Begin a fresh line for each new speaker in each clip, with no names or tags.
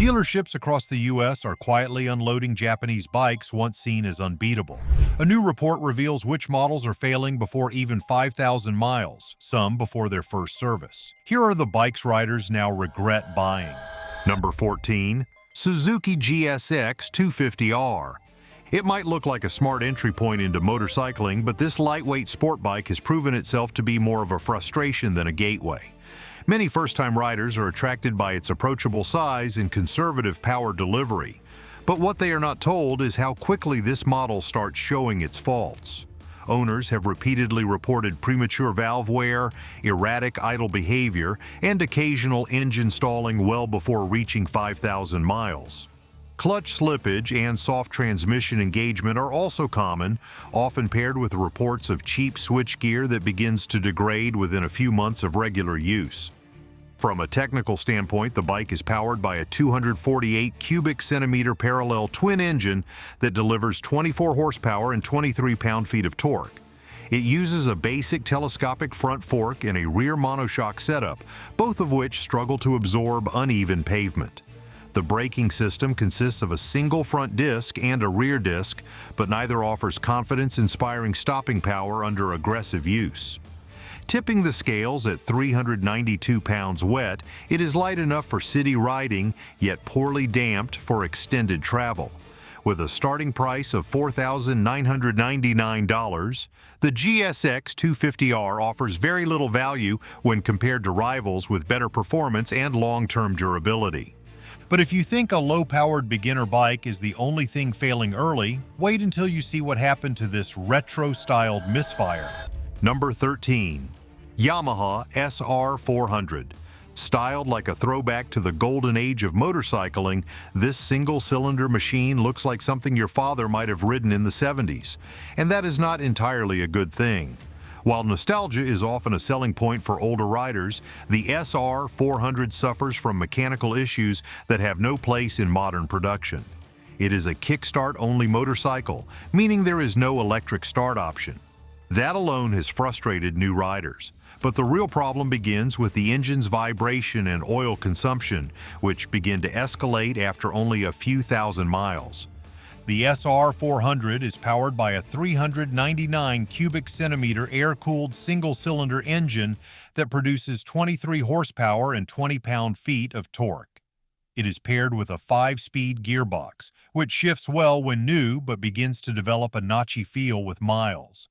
Dealerships across the U.S. are quietly unloading Japanese bikes once seen as unbeatable. A new report reveals which models are failing before even 5,000 miles, some before their first service. Here are the bikes riders now regret buying. Number 14. Suzuki GSX-250R. It might look like a smart entry point into motorcycling, but this lightweight sport bike has proven itself to be more of a frustration than a gateway. Many first-time riders are attracted by its approachable size and conservative power delivery. But what they are not told is how quickly this model starts showing its faults. Owners have repeatedly reported premature valve wear, erratic idle behavior, and occasional engine stalling well before reaching 5,000 miles. Clutch slippage and soft transmission engagement are also common, often paired with reports of cheap switchgear that begins to degrade within a few months of regular use. From a technical standpoint, the bike is powered by a 248 cubic centimeter parallel twin engine that delivers 24 horsepower and 23 pound-feet of torque. It uses a basic telescopic front fork and a rear monoshock setup, both of which struggle to absorb uneven pavement. The braking system consists of a single front disc and a rear disc, but neither offers confidence-inspiring stopping power under aggressive use. Tipping the scales at 392 pounds wet, it is light enough for city riding, yet poorly damped for extended travel. With a starting price of $4,999, the GSX-250R offers very little value when compared to rivals with better performance and long-term durability. But if you think a low-powered beginner bike is the only thing failing early, wait until you see what happened to this retro-styled misfire. Number 13. Yamaha SR400. Styled like a throwback to the golden age of motorcycling, this single-cylinder machine looks like something your father might have ridden in the 70s, and that is not entirely a good thing. While nostalgia is often a selling point for older riders, the SR400 suffers from mechanical issues that have no place in modern production. It is a kickstart-only motorcycle, meaning there is no electric start option. That alone has frustrated new riders. But the real problem begins with the engine's vibration and oil consumption, which begin to escalate after only a few thousand miles. The SR400 is powered by a 399 cubic centimeter air-cooled single-cylinder engine that produces 23 horsepower and 20 pound-feet of torque. It is paired with a 5-speed gearbox, which shifts well when new but begins to develop a notchy feel with miles.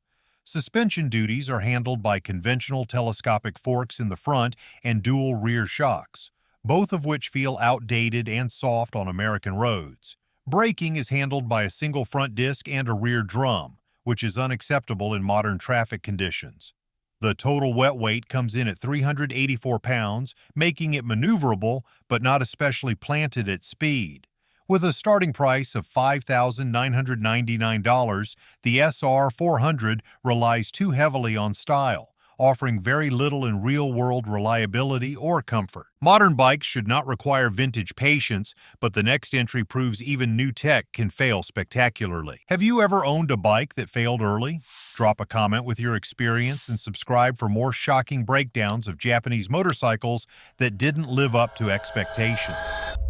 Suspension duties are handled by conventional telescopic forks in the front and dual rear shocks, both of which feel outdated and soft on American roads. Braking is handled by a single front disc and a rear drum, which is unacceptable in modern traffic conditions. The total wet weight comes in at 384 pounds, making it maneuverable but not especially planted at speed. With a starting price of $5,999, the SR400 relies too heavily on style, offering very little in real-world reliability or comfort. Modern bikes should not require vintage patience, but the next entry proves even new tech can fail spectacularly. Have you ever owned a bike that failed early? Drop a comment with your experience and subscribe for more shocking breakdowns of Japanese motorcycles that didn't live up to expectations.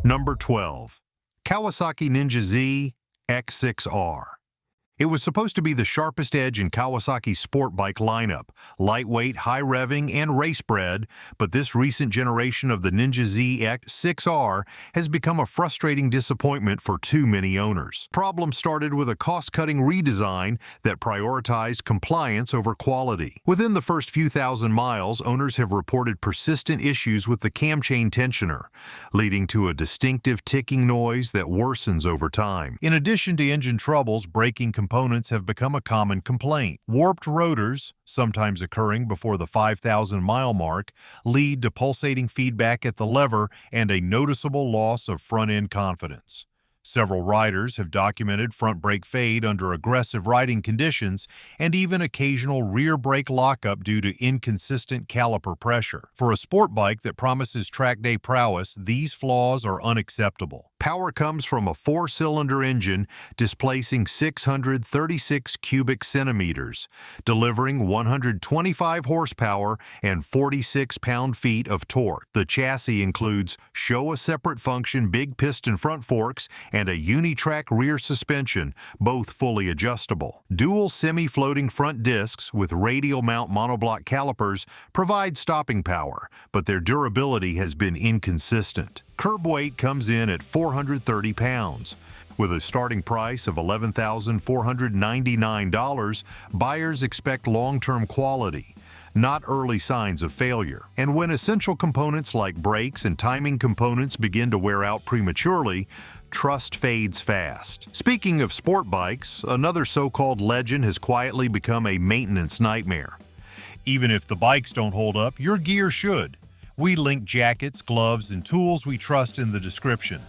Number 12. Kawasaki Ninja Z X6R. It was supposed to be the sharpest edge in Kawasaki's sport bike lineup, lightweight, high-revving, and race-bred, but this recent generation of the Ninja Z X6R has become a frustrating disappointment for too many owners. Problem started with a cost-cutting redesign that prioritized compliance over quality. Within the first few thousand miles, owners have reported persistent issues with the cam chain tensioner, leading to a distinctive ticking noise that worsens over time. In addition to engine troubles, braking components have become a common complaint. Warped rotors, sometimes occurring before the 5,000-mile mark, lead to pulsating feedback at the lever and a noticeable loss of front-end confidence. Several riders have documented front brake fade under aggressive riding conditions and even occasional rear brake lockup due to inconsistent caliper pressure. For a sport bike that promises track day prowess, these flaws are unacceptable. Power comes from a 4-cylinder engine displacing 636 cubic centimeters, delivering 125 horsepower and 46 pound-feet of torque. The chassis includes show-a-separate-function big piston front forks and a unitrack rear suspension, both fully adjustable. Dual semi-floating front discs with radial mount monoblock calipers provide stopping power, but their durability has been inconsistent. Curb weight comes in at 430 pounds. With a starting price of $11,499, buyers expect long-term quality, not early signs of failure. And when essential components like brakes and timing components begin to wear out prematurely, trust fades fast. Speaking of sport bikes, another so-called legend has quietly become a maintenance nightmare. Even if the bikes don't hold up, your gear should. We link jackets, gloves, and tools we trust in the description.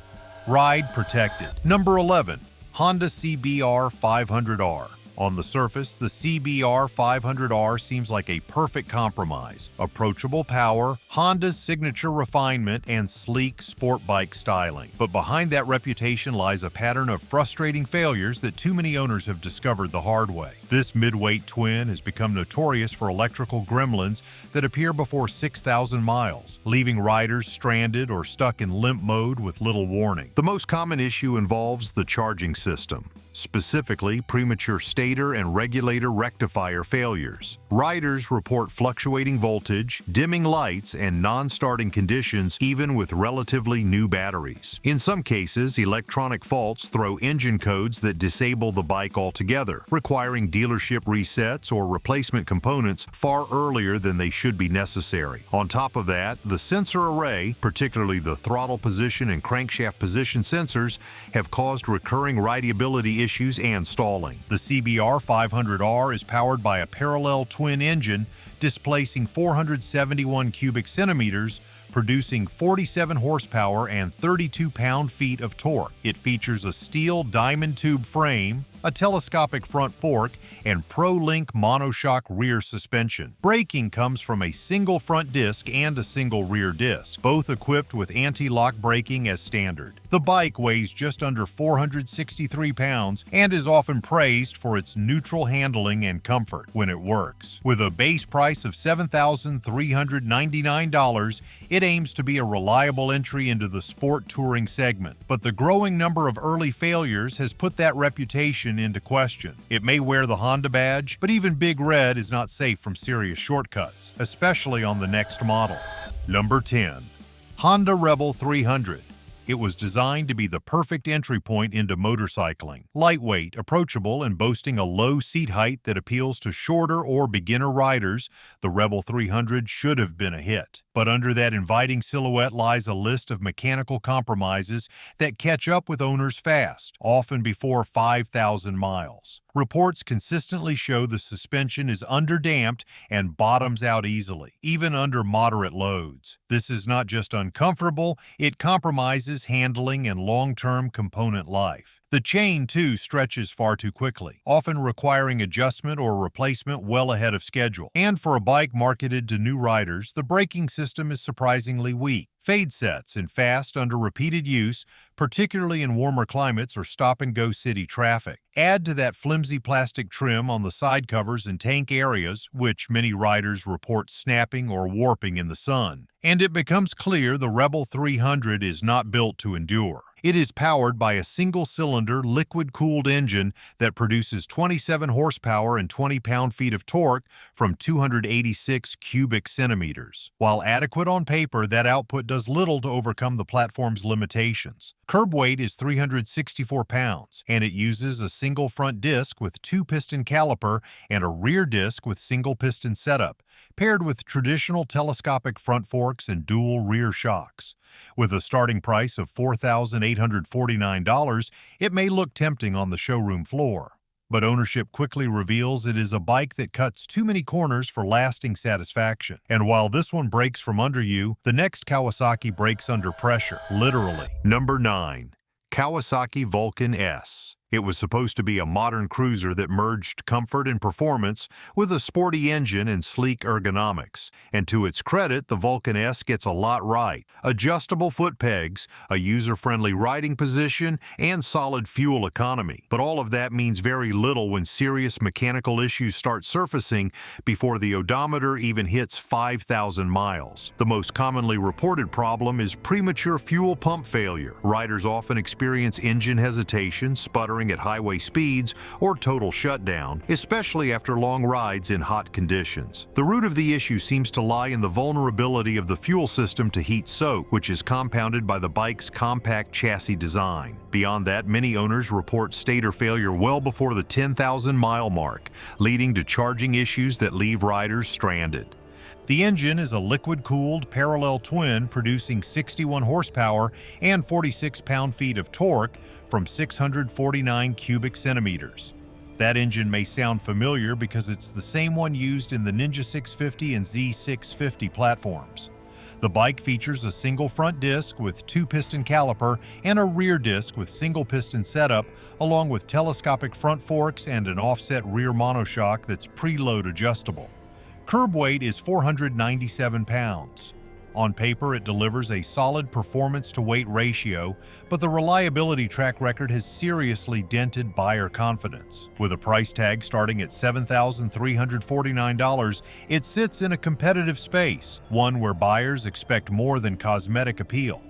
Ride protected. Number 11. Honda CBR 500R. On the surface, the CBR 500R seems like a perfect compromise. Approachable power, Honda's signature refinement, and sleek sport bike styling. But behind that reputation lies a pattern of frustrating failures that too many owners have discovered the hard way. This mid-weight twin has become notorious for electrical gremlins that appear before 6,000 miles, leaving riders stranded or stuck in limp mode with little warning. The most common issue involves the charging system, specifically premature stator and regulator rectifier failures. Riders report fluctuating voltage, dimming lights, and non-starting conditions even with relatively new batteries. In some cases, electronic faults throw engine codes that disable the bike altogether, requiring dealership resets or replacement components far earlier than they should be necessary. On top of that, the sensor array, particularly the throttle position and crankshaft position sensors, have caused recurring rideability issues and stalling. The CBR 500R is powered by a parallel twin engine displacing 471 cubic centimeters, producing 47 horsepower and 32 pound-feet of torque. It features a steel diamond tube frame, a telescopic front fork, and ProLink monoshock rear suspension. Braking comes from a single front disc and a single rear disc, both equipped with anti-lock braking as standard. The bike weighs just under 463 pounds and is often praised for its neutral handling and comfort when it works. With a base price of $7,399, it aims to be a reliable entry into the sport touring segment, but the growing number of early failures has put that reputation into question. It may wear the Honda badge, but even Big Red is not safe from serious shortcuts, especially on the next model. Number 10. Honda Rebel 300. It was designed to be the perfect entry point into motorcycling. Lightweight, approachable, and boasting a low seat height that appeals to shorter or beginner riders, the Rebel 300 should have been a hit. But under that inviting silhouette lies a list of mechanical compromises that catch up with owners fast, often before 5,000 miles. Reports consistently show the suspension is underdamped and bottoms out easily, even under moderate loads. This is not just uncomfortable, it compromises handling and long-term component life. The chain, too, stretches far too quickly, often requiring adjustment or replacement well ahead of schedule. And for a bike marketed to new riders, the braking system is surprisingly weak. Fade sets in fast under repeated use, particularly in warmer climates or stop-and-go city traffic. Add to that flimsy plastic trim on the side covers and tank areas, which many riders report snapping or warping in the sun, and it becomes clear the Rebel 300 is not built to endure. It is powered by a single-cylinder, liquid-cooled engine that produces 27 horsepower and 20 pound-feet of torque from 286 cubic centimeters. While adequate on paper, that output does little to overcome the platform's limitations. Curb weight is 364 pounds, and it uses a single front disc with two-piston caliper and a rear disc with single-piston setup, paired with traditional telescopic front forks and dual rear shocks. With a starting price of $4,849, it may look tempting on the showroom floor. But ownership quickly reveals it is a bike that cuts too many corners for lasting satisfaction. And while this one breaks from under you, the next Kawasaki breaks under pressure, literally. Number 9. Kawasaki Vulcan S. It was supposed to be a modern cruiser that merged comfort and performance with a sporty engine and sleek ergonomics. And to its credit, the Vulcan S gets a lot right. Adjustable foot pegs, a user-friendly riding position, and solid fuel economy. But all of that means very little when serious mechanical issues start surfacing before the odometer even hits 5,000 miles. The most commonly reported problem is premature fuel pump failure. Riders often experience engine hesitation, sputtering at highway speeds, or total shutdown, especially after long rides in hot conditions. The root of the issue seems to lie in the vulnerability of the fuel system to heat soak, which is compounded by the bike's compact chassis design. Beyond that, many owners report stator failure well before the 10,000-mile mark, leading to charging issues that leave riders stranded. The engine is a liquid-cooled parallel twin producing 61 horsepower and 46 pound-feet of torque from 649 cubic centimeters. That engine may sound familiar because it's the same one used in the Ninja 650 and Z650 platforms. The bike features a single front disc with 2-piston caliper and a rear disc with single-piston setup, along with telescopic front forks and an offset rear monoshock that's preload adjustable. Curb weight is 497 pounds. On paper, it delivers a solid performance-to-weight ratio, but the reliability track record has seriously dented buyer confidence. With a price tag starting at $7,349, it sits in a competitive space, one where buyers expect more than cosmetic appeal.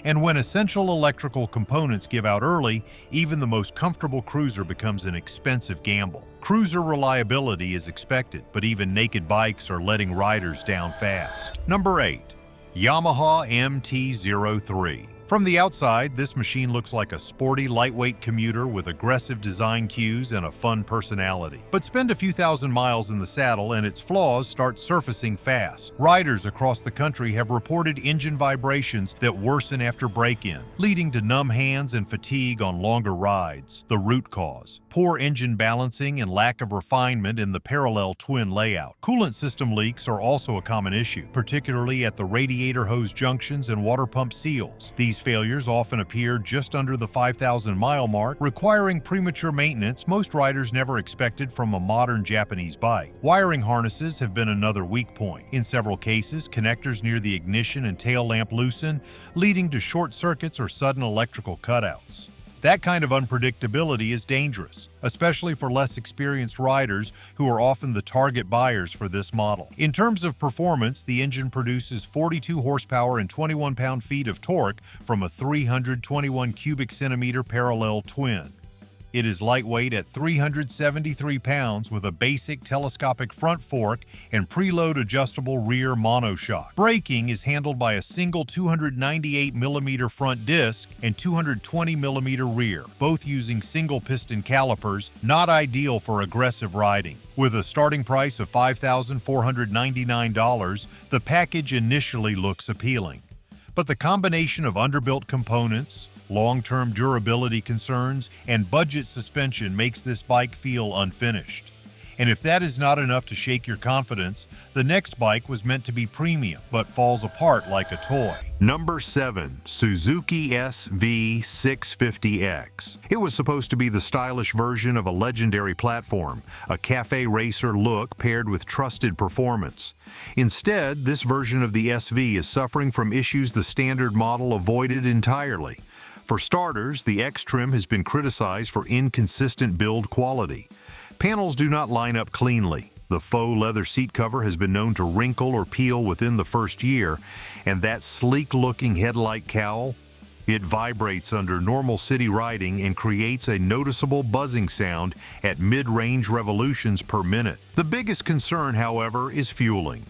And when essential electrical components give out early, even the most comfortable cruiser becomes an expensive gamble. Cruiser reliability is expected, but even naked bikes are letting riders down fast. Number 8. Yamaha MT-03. From the outside, this machine looks like a sporty, lightweight commuter with aggressive design cues and a fun personality. But spend a few thousand miles in the saddle and its flaws start surfacing fast. Riders across the country have reported engine vibrations that worsen after break-in, leading to numb hands and fatigue on longer rides. The root cause: poor engine balancing and lack of refinement in the parallel twin layout. Coolant system leaks are also a common issue, particularly at the radiator hose junctions and water pump seals. These failures often appear just under the 5,000-mile mark, requiring premature maintenance most riders never expected from a modern Japanese bike. Wiring harnesses have been another weak point. In several cases, connectors near the ignition and tail lamp loosen, leading to short circuits or sudden electrical cutouts. That kind of unpredictability is dangerous, especially for less experienced riders who are often the target buyers for this model. In terms of performance, the engine produces 42 horsepower and 21 pound-feet of torque from a 321 cubic centimeter parallel twin. It is lightweight at 373 pounds with a basic telescopic front fork and preload adjustable rear monoshock. Braking is handled by a single 298mm front disc and 220mm rear, both using single piston calipers, not ideal for aggressive riding. With a starting price of $5,499, the package initially looks appealing. But the combination of underbuilt components, long-term durability concerns, and budget suspension makes this bike feel unfinished. And if that is not enough to shake your confidence, the next bike was meant to be premium, but falls apart like a toy. Number 7. Suzuki SV650X. It was supposed to be the stylish version of a legendary platform, a cafe racer look paired with trusted performance. Instead, this version of the SV is suffering from issues the standard model avoided entirely. For starters, the X trim has been criticized for inconsistent build quality. Panels do not line up cleanly. The faux leather seat cover has been known to wrinkle or peel within the first year, and that sleek-looking headlight cowl, it vibrates under normal city riding and creates a noticeable buzzing sound at mid-range revolutions per minute. The biggest concern, however, is fueling.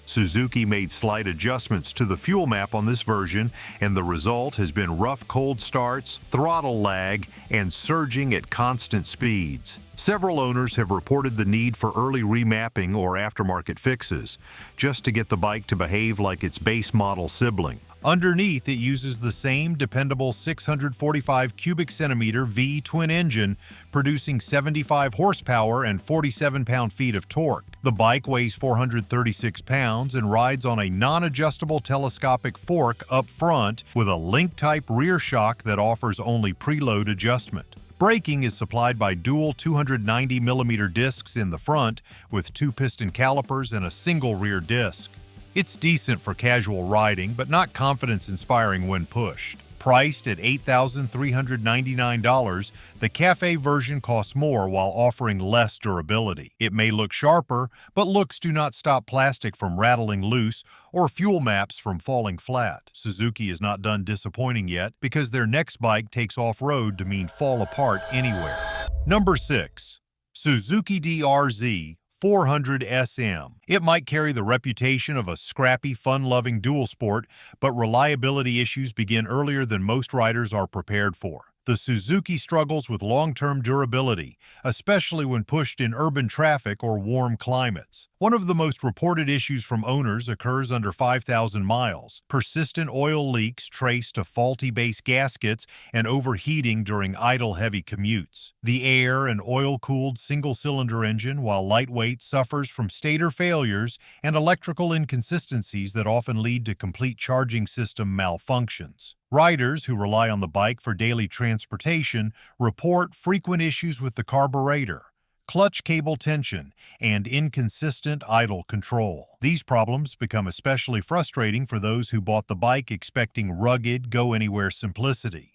Suzuki made slight adjustments to the fuel map on this version, and the result has been rough cold starts, throttle lag, and surging at constant speeds. Several owners have reported the need for early remapping or aftermarket fixes, just to get the bike to behave like its base model sibling. Underneath, it uses the same dependable 645 cubic centimeter V twin engine, producing 75 horsepower and 47 pound-feet of torque. The bike weighs 436 pounds and rides on a non-adjustable telescopic fork up front with a link-type rear shock that offers only preload adjustment. Braking is supplied by dual 290mm discs in the front with 2 piston calipers and a single rear disc. It's decent for casual riding, but not confidence-inspiring when pushed. Priced at $8,399, the Cafe version costs more while offering less durability. It may look sharper, but looks do not stop plastic from rattling loose or fuel maps from falling flat. Suzuki is not done disappointing yet because their next bike takes off-road to mean fall apart anywhere. Number 6. Suzuki DR-Z 400 SM. It might carry the reputation of a scrappy, fun-loving dual sport, but reliability issues begin earlier than most riders are prepared for. The Suzuki struggles with long-term durability, especially when pushed in urban traffic or warm climates. One of the most reported issues from owners occurs under 5,000 miles. Persistent oil leaks traced to faulty base gaskets and overheating during idle heavy commutes. The air and oil-cooled single-cylinder engine, while lightweight, suffers from stator failures and electrical inconsistencies that often lead to complete charging system malfunctions. Riders who rely on the bike for daily transportation report frequent issues with the carburetor, clutch cable tension, and inconsistent idle control. These problems become especially frustrating for those who bought the bike expecting rugged, go-anywhere simplicity.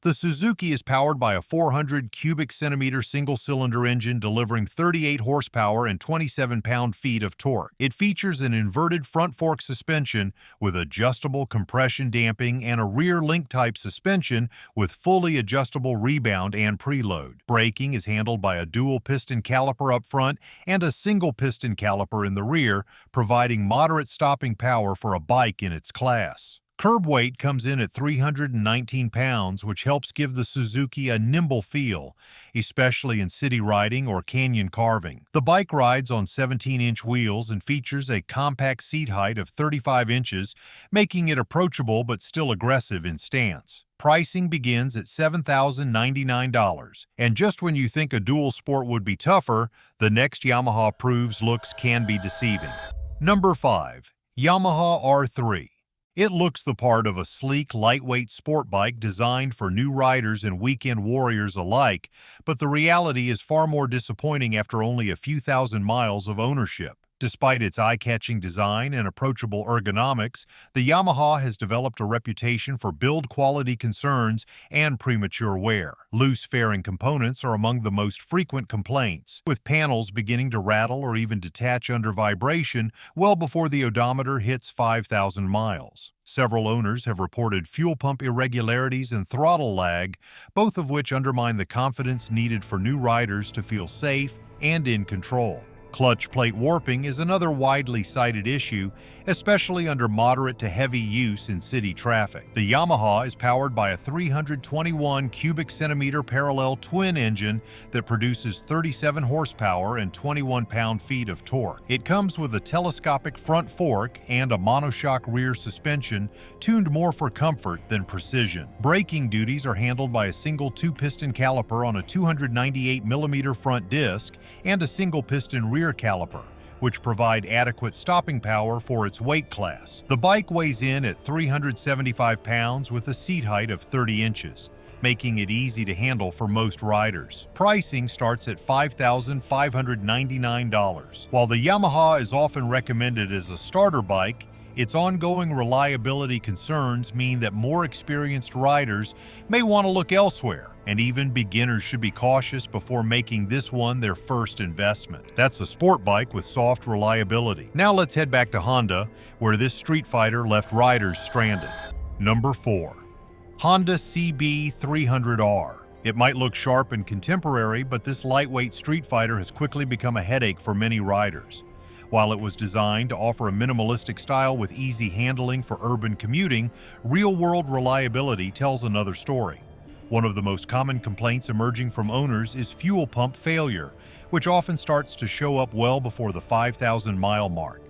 The Suzuki is powered by a 400 cubic centimeter single-cylinder engine delivering 38 horsepower and 27 pound-feet of torque. It features an inverted front fork suspension with adjustable compression damping and a rear link-type suspension with fully adjustable rebound and preload. Braking is handled by a dual piston caliper up front and a single piston caliper in the rear, providing moderate stopping power for a bike in its class. Curb weight comes in at 319 pounds, which helps give the Suzuki a nimble feel, especially in city riding or canyon carving. The bike rides on 17-inch wheels and features a compact seat height of 35 inches, making it approachable but still aggressive in stance. Pricing begins at $7,099, and just when you think a dual sport would be tougher, the next Yamaha proves looks can be deceiving. Number 5. Yamaha R3. It looks the part of a sleek, lightweight sport bike designed for new riders and weekend warriors alike, but the reality is far more disappointing after only a few thousand miles of ownership. Despite its eye-catching design and approachable ergonomics, the Yamaha has developed a reputation for build quality concerns and premature wear. Loose fairing components are among the most frequent complaints, with panels beginning to rattle or even detach under vibration well before the odometer hits 5,000 miles. Several owners have reported fuel pump irregularities and throttle lag, both of which undermine the confidence needed for new riders to feel safe and in control. Clutch plate warping is another widely cited issue, especially under moderate to heavy use in city traffic. The Yamaha is powered by a 321 cubic centimeter parallel twin engine that produces 37 horsepower and 21 pound-feet of torque. It comes with a telescopic front fork and a monoshock rear suspension tuned more for comfort than precision. Braking duties are handled by a single 2-piston caliper on a 298mm front disc and a single piston rear caliper, which provide adequate stopping power for its weight class. The bike weighs in at 375 pounds with a seat height of 30 inches, making it easy to handle for most riders. Pricing starts at $5,599. While the Yamaha is often recommended as a starter bike, its ongoing reliability concerns mean that more experienced riders may want to look elsewhere, and even beginners should be cautious before making this one their first investment. That's a sport bike with soft reliability. Now let's head back to Honda, where this street fighter left riders stranded. Number 4. Honda CB300R. It might look sharp and contemporary, but this lightweight street fighter has quickly become a headache for many riders. While it was designed to offer a minimalistic style with easy handling for urban commuting, real-world reliability tells another story. One of the most common complaints emerging from owners is fuel pump failure, which often starts to show up well before the 5,000-mile mark.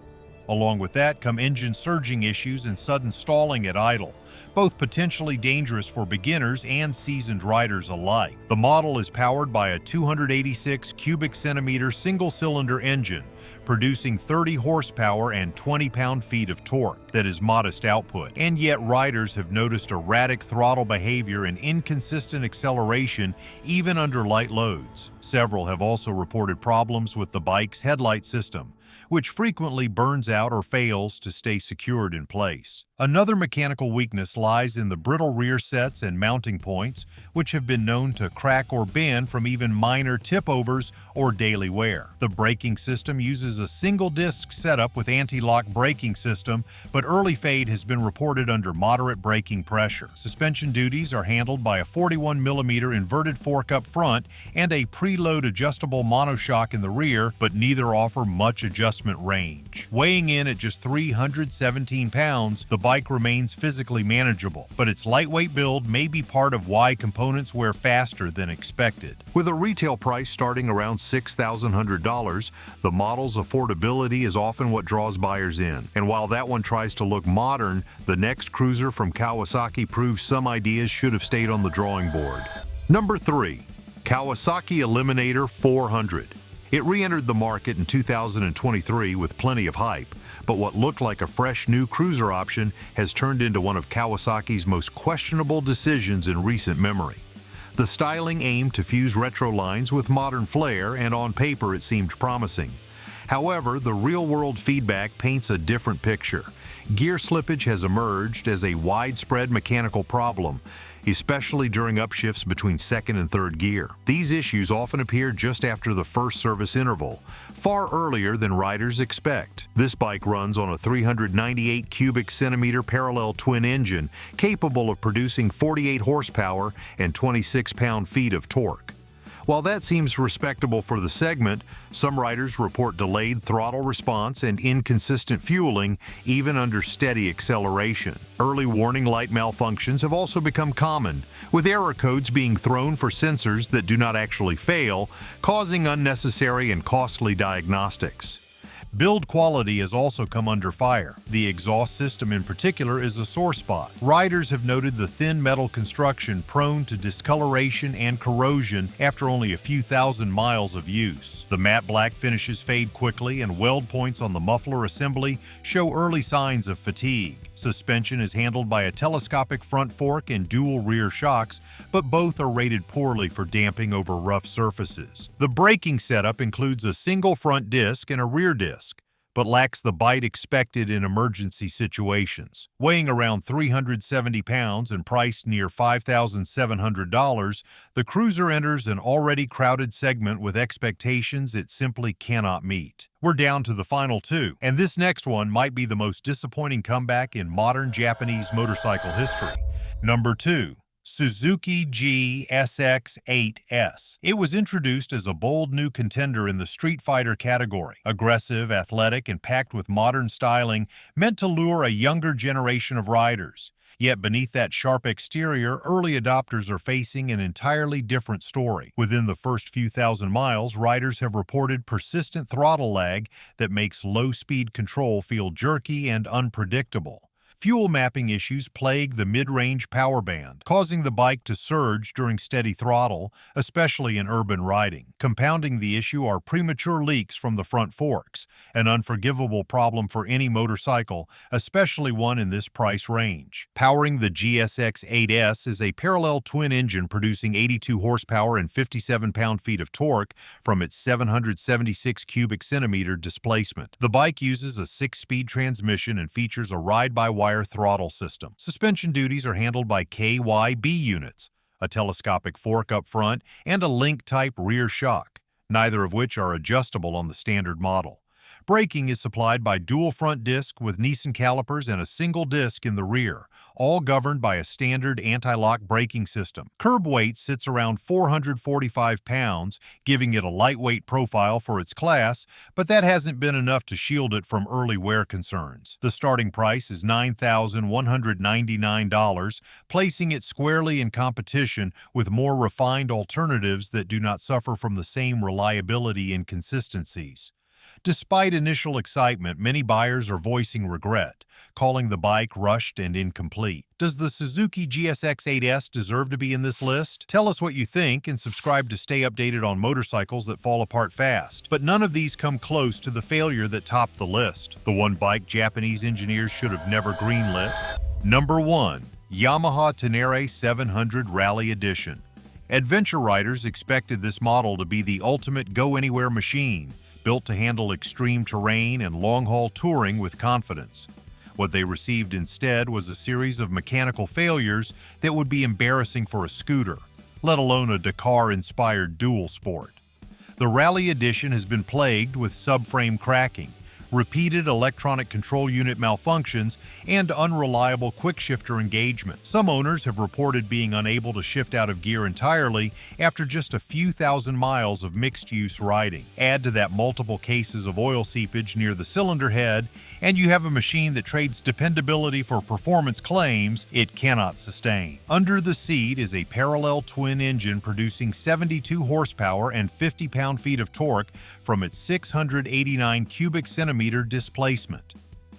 Along with that come engine surging issues and sudden stalling at idle, both potentially dangerous for beginners and seasoned riders alike. The model is powered by a 286 cubic centimeter single-cylinder engine, producing 30 horsepower and 20 pound-feet of torque. That is modest output, and yet riders have noticed erratic throttle behavior and inconsistent acceleration even under light loads. Several have also reported problems with the bike's headlight system, which frequently burns out or fails to stay secured in place. Another mechanical weakness lies in the brittle rear sets and mounting points, which have been known to crack or bend from even minor tip-overs or daily wear. The braking system uses a single-disc setup with anti-lock braking system, but early fade has been reported under moderate braking pressure. Suspension duties are handled by a 41mm inverted fork up front and a preload adjustable monoshock in the rear, but neither offer much adjustment range. Weighing in at just 317 pounds, the bike remains physically manageable, but its lightweight build may be part of why components wear faster than expected. With a retail price starting around $6,100, the model's affordability is often what draws buyers in. And while that one tries to look modern, the next cruiser from Kawasaki proves some ideas should have stayed on the drawing board. Number 3. Kawasaki Eliminator 400. It re-entered the market in 2023 with plenty of hype, but what looked like a fresh new cruiser option has turned into one of Kawasaki's most questionable decisions in recent memory. The styling aimed to fuse retro lines with modern flair, and on paper it seemed promising. However, the real-world feedback paints a different picture. Gear slippage has emerged as a widespread mechanical problem, especially during upshifts between second and third gear. These issues often appear just after the first service interval, far earlier than riders expect. This bike runs on a 398 cubic centimeter parallel twin engine, capable of producing 48 horsepower and 26 pound-feet of torque. While that seems respectable for the segment, some riders report delayed throttle response and inconsistent fueling even under steady acceleration. Early warning light malfunctions have also become common, with error codes being thrown for sensors that do not actually fail, causing unnecessary and costly diagnostics. Build quality has also come under fire. The exhaust system in particular is a sore spot. Riders have noted the thin metal construction prone to discoloration and corrosion after only a few thousand miles of use. The matte black finishes fade quickly, and weld points on the muffler assembly show early signs of fatigue. Suspension is handled by a telescopic front fork and dual rear shocks, but both are rated poorly for damping over rough surfaces. The braking setup includes a single front disc and a rear disc, but lacks the bite expected in emergency situations. Weighing around 370 pounds and priced near $5,700, the cruiser enters an already crowded segment with expectations it simply cannot meet. We're down to the final two, and this next one might be the most disappointing comeback in modern Japanese motorcycle history. Number 2. Suzuki GSX-8s. It was introduced as a bold new contender in the street fighter category. Aggressive, athletic, and packed with modern styling, meant to lure a younger generation of riders. Yet beneath that sharp exterior, early adopters are facing an entirely different story. Within the first few thousand miles, riders have reported persistent throttle lag that makes low-speed control feel jerky and unpredictable. Fuel mapping issues plague the mid-range power band, causing the bike to surge during steady throttle, especially in urban riding. Compounding the issue are premature leaks from the front forks, an unforgivable problem for any motorcycle, especially one in this price range. Powering the GSX-8s is a parallel twin engine producing 82 horsepower and 57 pound-feet of torque from its 776 cubic centimeter displacement. The bike uses a 6-speed transmission and features a ride-by-wire throttle system. Suspension duties are handled by KYB units, a telescopic fork up front, and a link-type rear shock, neither of which are adjustable on the standard model. Braking is supplied by dual front disc with Nissan calipers and a single disc in the rear, all governed by a standard anti-lock braking system. Curb weight sits around 445 pounds, giving it a lightweight profile for its class, but that hasn't been enough to shield it from early wear concerns. The starting price is $9,199, placing it squarely in competition with more refined alternatives that do not suffer from the same reliability inconsistencies. Despite initial excitement, many buyers are voicing regret, calling the bike rushed and incomplete. Does the Suzuki GSX-8s deserve to be in this list? Tell us what you think and subscribe to stay updated on motorcycles that fall apart fast. But none of these come close to the failure that topped the list. The one bike Japanese engineers should have never greenlit. Number 1. Yamaha Tenere 700 Rally Edition. Adventure riders expected this model to be the ultimate go-anywhere machine, built to handle extreme terrain and long-haul touring with confidence. What they received instead was a series of mechanical failures that would be embarrassing for a scooter, let alone a Dakar-inspired dual sport. The Rally Edition has been plagued with subframe cracking, repeated electronic control unit malfunctions, and unreliable quick-shifter engagement. Some owners have reported being unable to shift out of gear entirely after just a few thousand miles of mixed-use riding. Add to that multiple cases of oil seepage near the cylinder head, and you have a machine that trades dependability for performance claims it cannot sustain. Under the seat is a parallel twin engine producing 72 horsepower and 50 pound-feet of torque from its 689 cubic centimeter displacement.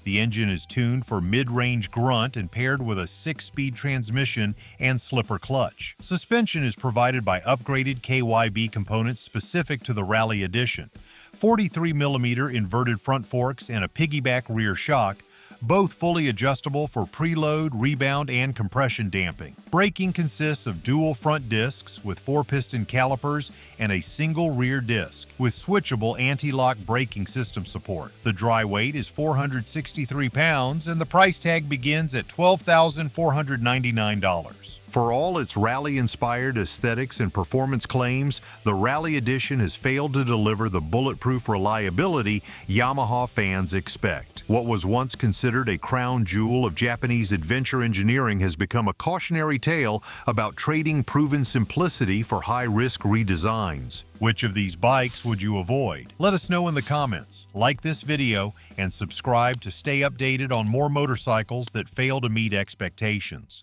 The engine is tuned for mid-range grunt and paired with a 6-speed transmission and slipper clutch. Suspension is provided by upgraded KYB components specific to the Rally Edition, 43mm inverted front forks and a piggyback rear shock, both fully adjustable for preload, rebound, and compression damping. Braking consists of dual front discs with 4-piston calipers and a single rear disc with switchable anti-lock braking system support. The dry weight is 463 pounds and the price tag begins at $12,499. For all its rally-inspired aesthetics and performance claims, the Rally Edition has failed to deliver the bulletproof reliability Yamaha fans expect. What was once considered a crown jewel of Japanese adventure engineering has become a cautionary tale about trading proven simplicity for high-risk redesigns. Which of these bikes would you avoid? Let us know in the comments. Like this video and subscribe to stay updated on more motorcycles that fail to meet expectations.